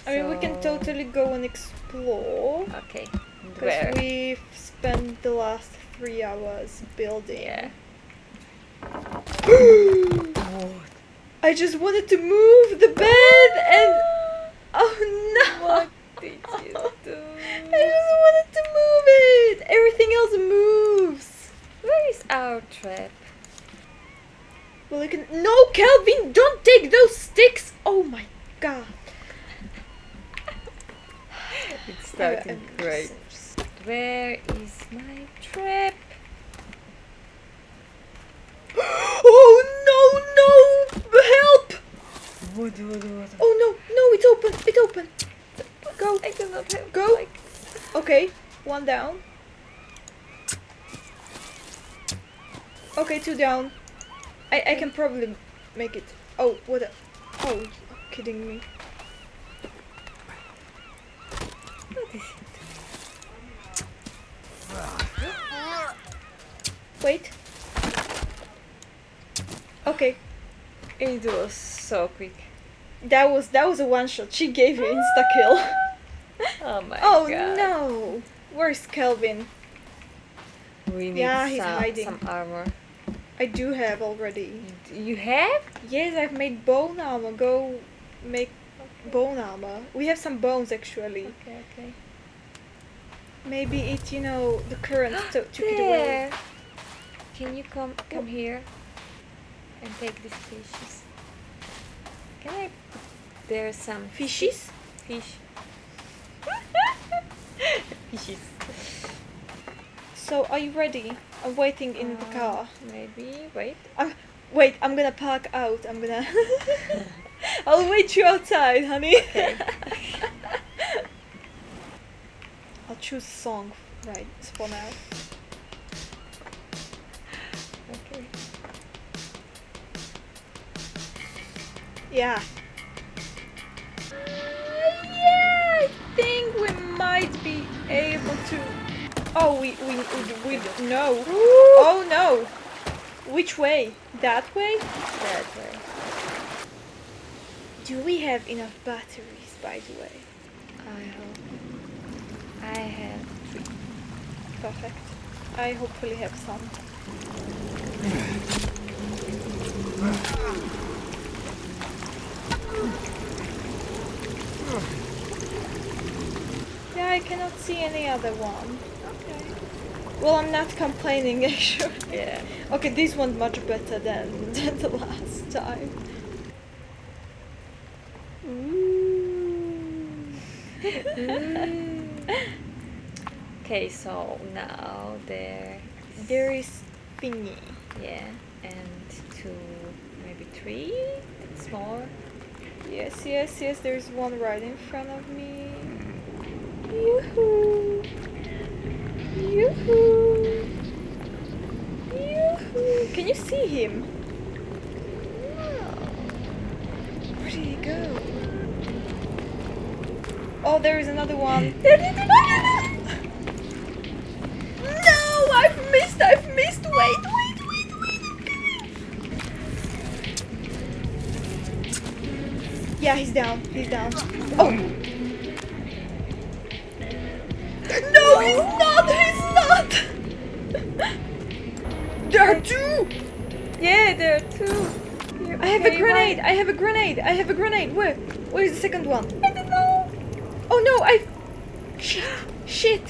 I mean, we can totally go and explore. Okay. And Because where? we've spent the last 3 hours building. Yeah. I just wanted to move the bed and... Oh no! What did you do? I just wanted to move it! Everything else moves! Where is our trap? Well, you can... No, Kelvin! Don't take those sticks! Oh my god. It's starting I'm great. Where is my trap? Oh no, no! Help! What? Oh no, no, it's open, it's open. Go, I do not have. Go. Like, okay, one down. Okay, 2 down. I can probably make it. Oh, what a... Oh, you're kidding me. what is it? Wait. Okay, It was so quick. that was a one shot. She gave you insta kill. Oh my Oh god. no! Where's Kelvin? We need Yeah, he's hiding. some armor. I do have already. You have? Yes, I've made bone armor. Go make bone armor. We have some bones actually. Okay. Maybe it, you know, the current took it away. There. Can you come here and take these fishes? Can I? There's some Fishes? fish. Fishes. So, are you ready? I'm waiting in the car. Maybe. Wait. Wait, I'm gonna park out. I'm gonna... I'll wait you outside, honey. Okay. I'll choose a song right for now. Okay. Yeah. Yeah, I think we might be able to... Oh, we no. Oh no. Which way? That way? That way. Do we have enough batteries, by the way? I hope. I have 3. Perfect. I hopefully have some. Yeah, I cannot see any other one. Okay. Well, I'm not complaining actually. Yeah. Okay, this one's much better than the last time. Okay, so now there is thingy. yeah, and 2, maybe 3. It's more. Yes, there's one right in front of me. Yoo-hoo! Yoo-hoo! Yoo-hoo! Can you see him? Where did he go? Oh, there is another one. No, I've missed. Wait. Yeah, he's down. Oh. No, he's not. There are 2. Yeah, there are 2. I have a grenade. Where is the second one? I don't know. Oh no, Shit.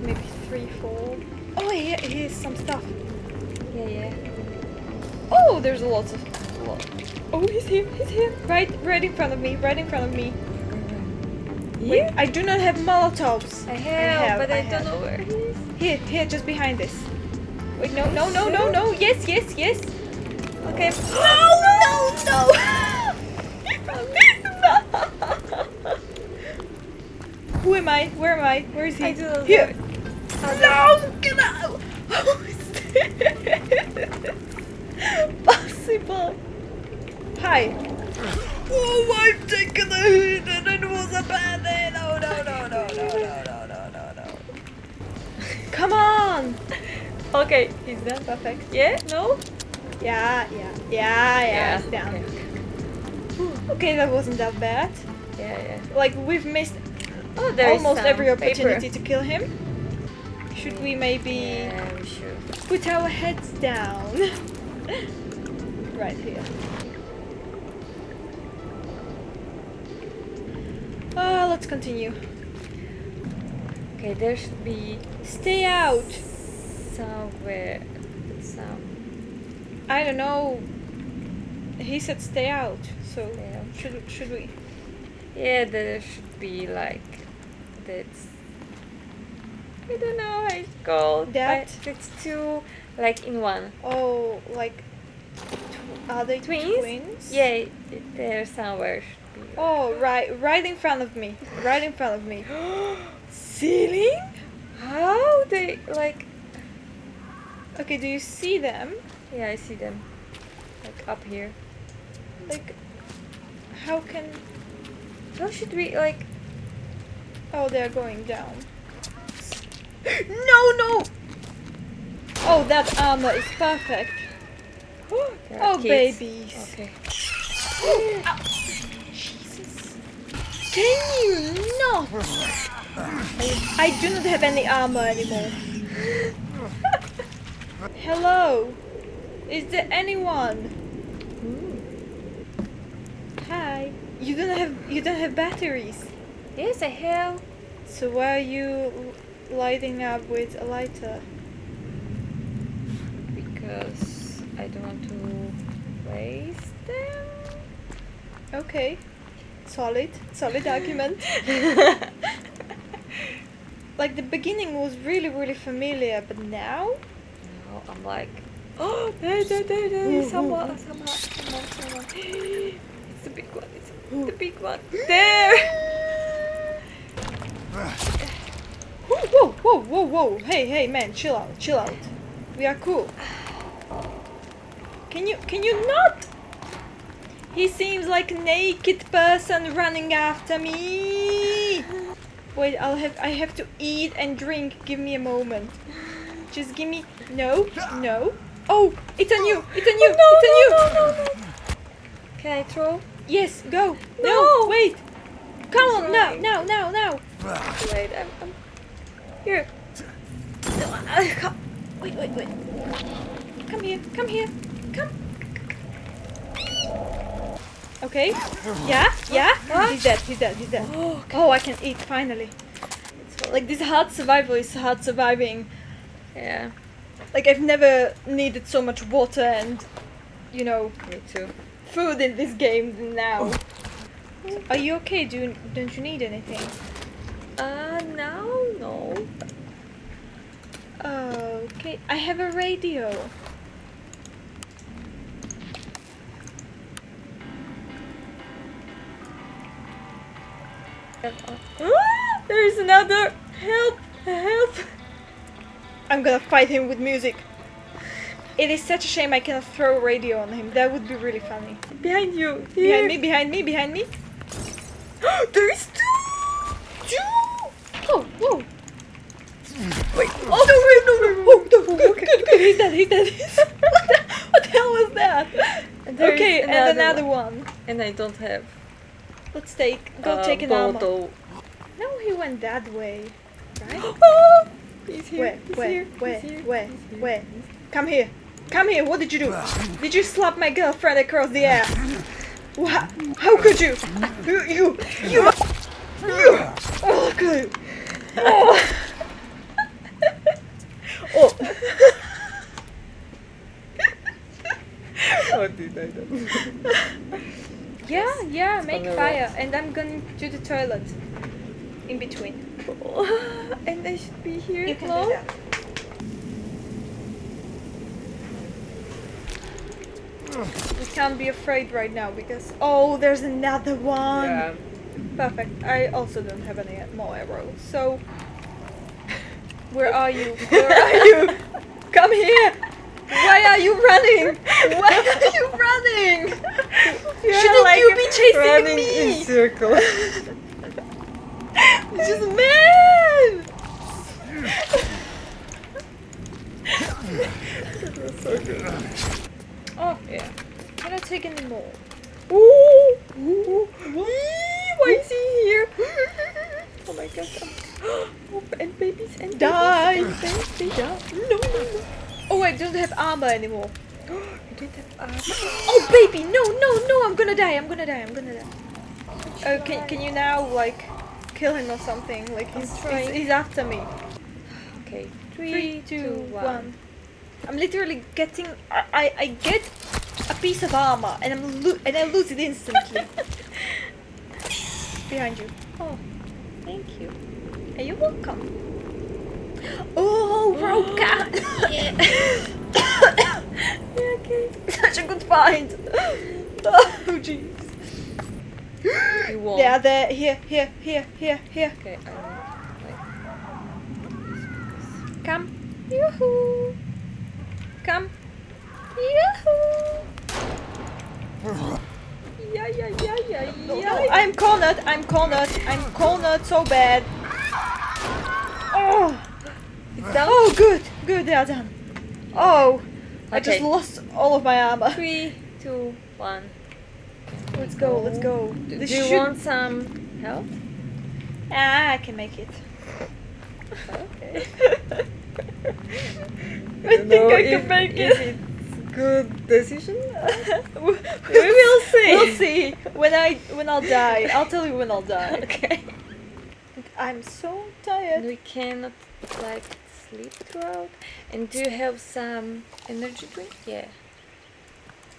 Maybe 3, 4. Oh, here's some stuff. Yeah. Oh, there's a lot. Oh, he's here. Right in front of me. Wait, I do not have Molotovs. I have, but I don't know where he is. Here, just behind this. Wait, no. Yes. Okay. No. Who am I? Where am I? Where is he? I do not Here. know. No, get out. How is this possible? Hi. Oh, I've taken a hit and it was a bad hit. No. Come on. Okay, he's done. Perfect. Yeah? No? Yeah, it's down. Okay. Okay, that wasn't that bad. Yeah. Yeah. Like we've missed Oh, there is almost some every opportunity paper. to kill him. Should we maybe Yeah, we should. put our heads down? Right here. Let's continue. Okay, there should be Stay out. somewhere some. I don't know. He said stay out. So Stay out. should we? Yeah, there should be like that's. I don't know how it's called. That? But it's two like in one. Oh, like are they Twins? twins? Yeah, there somewhere should be. Oh, right in front of me. Right in front of me. Ceiling? How they like? Okay, do you see them? Yeah, I see them. Like up here. Like, how can? How should we like? Oh, they're going down. No! Oh, that armor is perfect. There are Oh, kids. babies. Okay. Ow. Jesus. Can you not? I do not have any armor anymore. Hello? Is there anyone? Hi. You don't have batteries. Yes, I have. So why are you lighting up with a lighter? Because I don't want to waste them. Okay. Solid argument. Like the beginning was really familiar, but now? No, I'm like, oh, there, someone. It's the big one. It's the big one. There. Whoa. Hey, man, chill out. We are cool. Can you not? He seems like a naked person running after me. Wait, I have to eat and drink. Give me a moment. Just give me. No. Oh, it's on you. No. Can I throw? Yes, go. No. Wait. Come on, Trying. now. Wait, I'm here. Wait. Come here. Come. Okay. Yeah. What? He's dead. Oh, Oh, I can eat finally. Like this hard survival is hard surviving. yeah, Like I've never needed so much water and, you know, me too. food in this game than now. Are you okay? Don't you need anything? Now, no. Okay, I have a radio. There's another. Help! I'm gonna fight him with music. It is such a shame I cannot throw a radio on him. That would be really funny. Behind you. Here. Behind me. There is two. Oh, whoa. Wait. Oh, no. Oh, good. He's dead. What the hell was that? And there Okay, is and another one. And I don't have. Let's take an armor. bottle. No, he went that way, right? Oh, he's here. Where? Come here. What did you do? Did you slap my girlfriend across the ass? How could you? You. Oh, good. Oh. Oh. What did I do? Yeah, make on the fire. rocks. And I'm going to the toilet. In between. And I should be here. You can no? do that. We can't be afraid right now because... Oh, there's another one. Yeah. Perfect. I also don't have any more arrows. So... Where are you? Come here! Why are you running? Shouldn't you be chasing running me? in circles. Just man! Oh, Yeah. can I take any more? Ooh. Why is he here? Oh my god. Oh, and babies and Die! babies. Baby. Yeah. No. Oh, I don't have armor anymore. You don't have armor. Oh, baby! No! I'm gonna die. Can you now like kill him or something? Like trying. he's after me. Okay. 3, 2, 1. I'm literally getting. I get a piece of armor and I lose it instantly. Behind you. Oh, thank you. Are you welcome? Oh, Roka! Yeah, okay. Such a good find. Oh jeez. You won. They are there. Here. Okay, I need Come. Yoo-hoo. Come. Yoo-hoo. Yeah. I'm cornered so bad. Oh. It's down. Oh, good. They are done. Oh. I just Okay. lost all of my armor. 3, 2, 1. Let's go. Do This you should- want some help? Ah, I can make it. Okay. I think I can make Is it. it good decision? We will see. We'll see. When I'll die. I'll tell you when I'll die. Okay. I'm so tired. We cannot like sleep throughout. And do you have some energy drink? Yeah.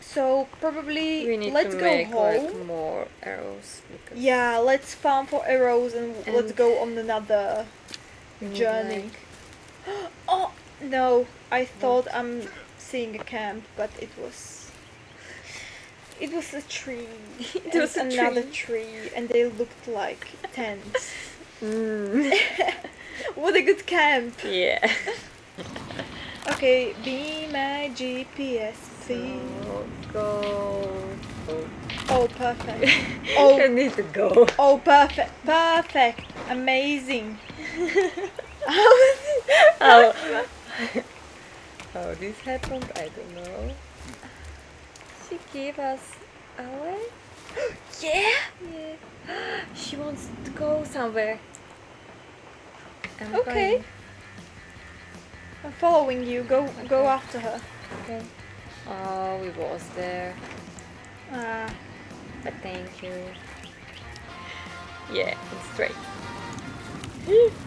So probably We need let's to go make home. like more arrows because Yeah, let's farm for arrows and let's And- go on another we need, journey. Oh no! I thought I'm seeing a camp, but it was a tree. It and was a another tree. tree, and they looked like tents. Mm. What a good camp! Yeah. Okay, be my GPS, please. So, go. Oh, perfect. Oh. I need to go. Oh, perfect, amazing. How is it? How, how this happened, I don't know. She gave us away? Yeah. Yeah. She wants to go somewhere. I'm Okay. going. I'm following you. Go Okay. after her. Okay. Oh, we was there. Ah, But thank you. Yeah, it's straight.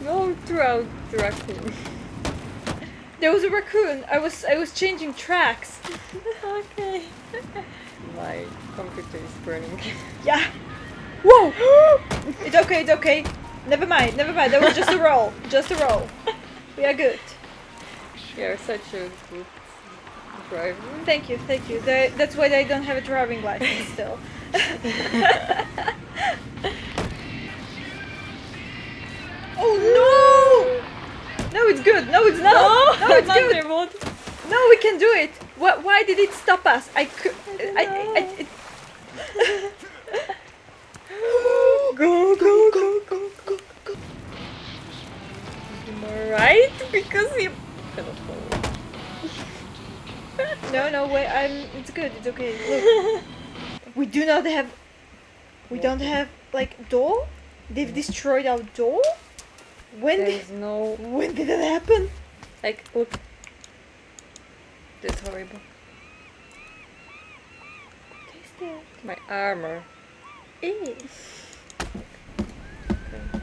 Go throughout the raccoon. there was a raccoon. I was changing tracks. Okay. My computer is burning. Yeah. Whoa. It's okay. Never mind. That was just a roll. We are good. You're such a good driver. Thank you. That's why I don't have a driving license still. Oh no! No, it's good. No, it's not. No, it's good. No, we can do it. Why did it stop us? I could. Go. Am I right? Because you cannot follow. No, wait. It's good. It's okay. Look, we do not have. We don't have like door. They've destroyed our door. When There did is no that happen? like look. That's horrible. What is that? My armor. Ew. Okay.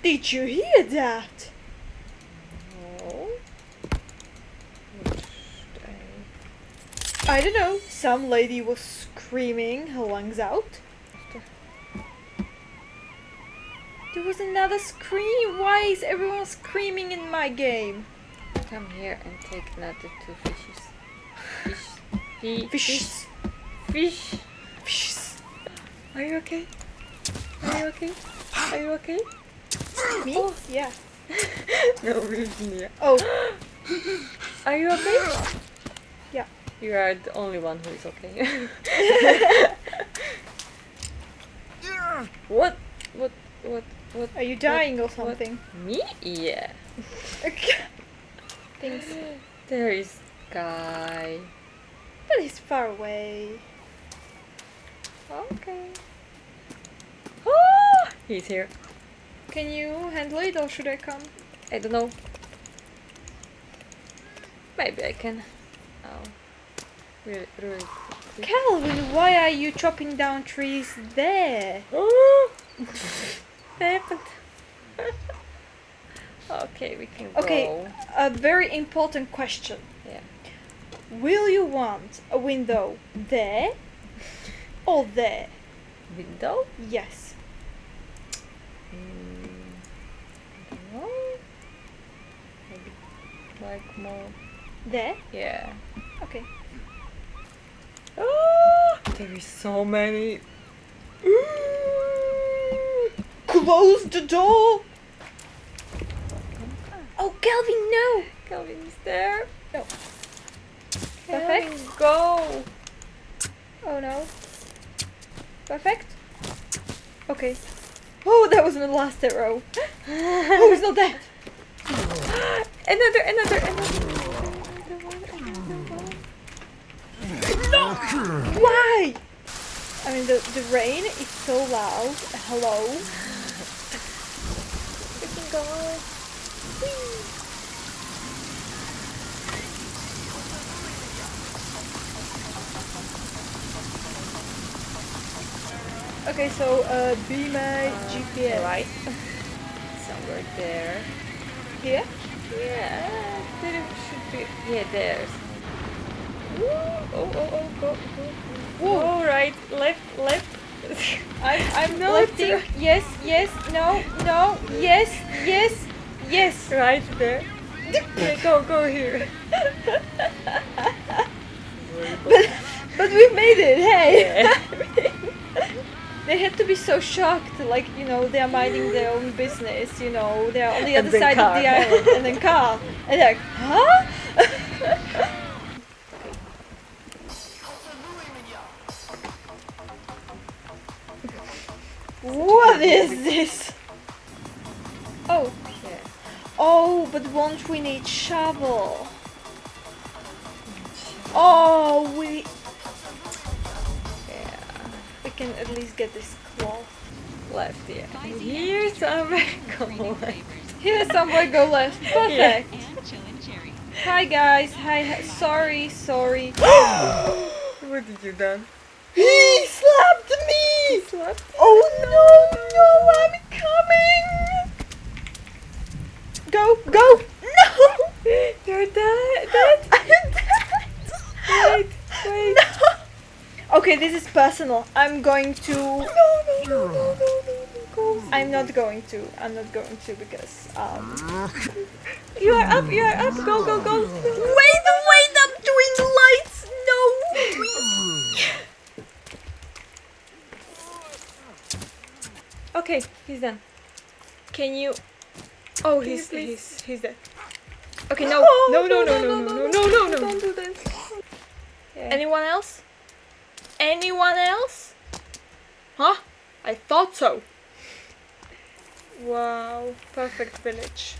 Did you hear that? No. What should I don't know. Some lady was screaming her lungs out. There was another scream. Why is everyone screaming in my game? come here and take another 2 fishes? Fish. Fish. Fish. Are you okay? Are you okay? Are you okay? Me? Oh. Yeah. No, Virginia. Oh. Are you okay? Yeah. You are the only one who is okay. What? Are you dying or something? Me? Yeah. Okay. Thanks. There is guy. But he's far away. Okay. He's here. Can you handle it or should I come? I don't know. Maybe I can. Oh. Really quickly. Calvin, why are you chopping down trees there? Oh! Happened. Okay, we can Okay, go. a very important question. Yeah. Will you want a window there or there? Window? Yes. I don't know. Maybe like more. There? Yeah. Okay. Oh, there is so many. Close the door! Oh, Calvin, no! Calvin is there. No. Calvin, Perfect. go. Oh no. Perfect. Okay. Oh, that was my last arrow. Oh, it's not that. Another one. Why? I mean, the rain is so loud. Hello? We can go. Okay, so, be my GPS. Right. Somewhere there. Here? Yeah, there should be. Yeah, there's. Oh, go. Whoa. Oh, right, left. I'm No, lefting. Yes, no, yes. Right there. Yeah, go here. But we made it, hey! Yeah. They had to be so shocked, like, you know, they are minding their own business, you know, they are on the And other then side of car. the island, and then car, and they're like, huh? What is this? Oh, Yeah. oh, but won't we need shovel? Oh, Yeah. we can at least get this cloth. Left, yeah. Here somewhere. Come on. Here, somewhere go left. Perfect. And Joe and Jerry. Hi guys. Hi. Sorry. What did you done? He slapped me. Slapped? Oh no, I'm coming. Go. No. You're dead. I'm dead. Wait. No. Okay, this is personal. I'm going to. No. Go. I'm not going to because You are up. Go. Wait, I'm doing lights. No. Okay, he's done. Can you? Oh, Can you he's please? he's dead. Okay, no. No. Don't do this. Yeah. Anyone else? Huh? I thought so. Wow, perfect village.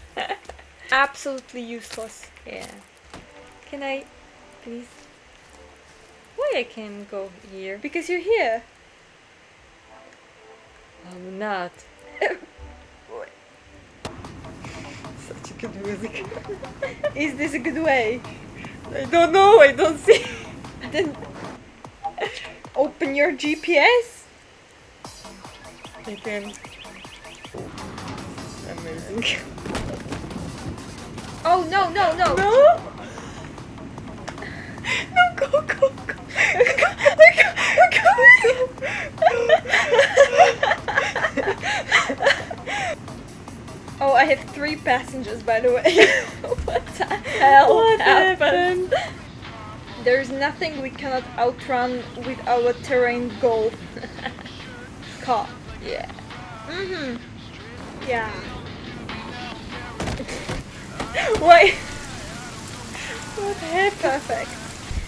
Absolutely useless. Yeah. Can I, please? Why I can go here? Because you're here. I'm not. Such a good music. Is this a good way? I don't know. I don't see. Then open your GPS. I can. Amazing. Oh no. No. No, go. Oh, I have 3 passengers, by the way. What the hell What happened? There's nothing we cannot outrun with our terrain golf car. Yeah. Mm-hmm. Yeah. Why? What happened? Perfect.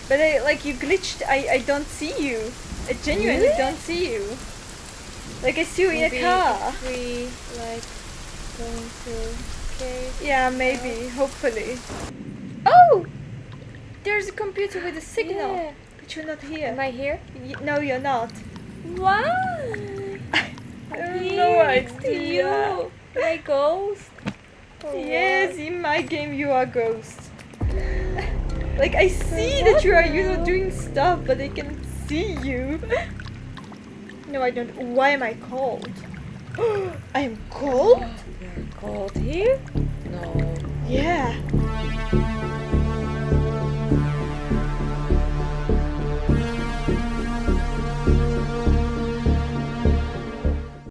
But you glitched. I don't see you. I genuinely Really? don't see you. Like I see you in Maybe a car. if we like going to cave. Yeah, maybe. Hopefully. Oh! There's a computer with a signal. Yeah. But you're not here. Am I here? No, you're not. Why? I have Here. no right It's here. you. My ghost. Or Yes, what? in my game you are ghost. Like I see what that you are now? doing stuff, but I can see you. No, I don't. Why am I cold? I am cold? You're cold here? No. Yeah.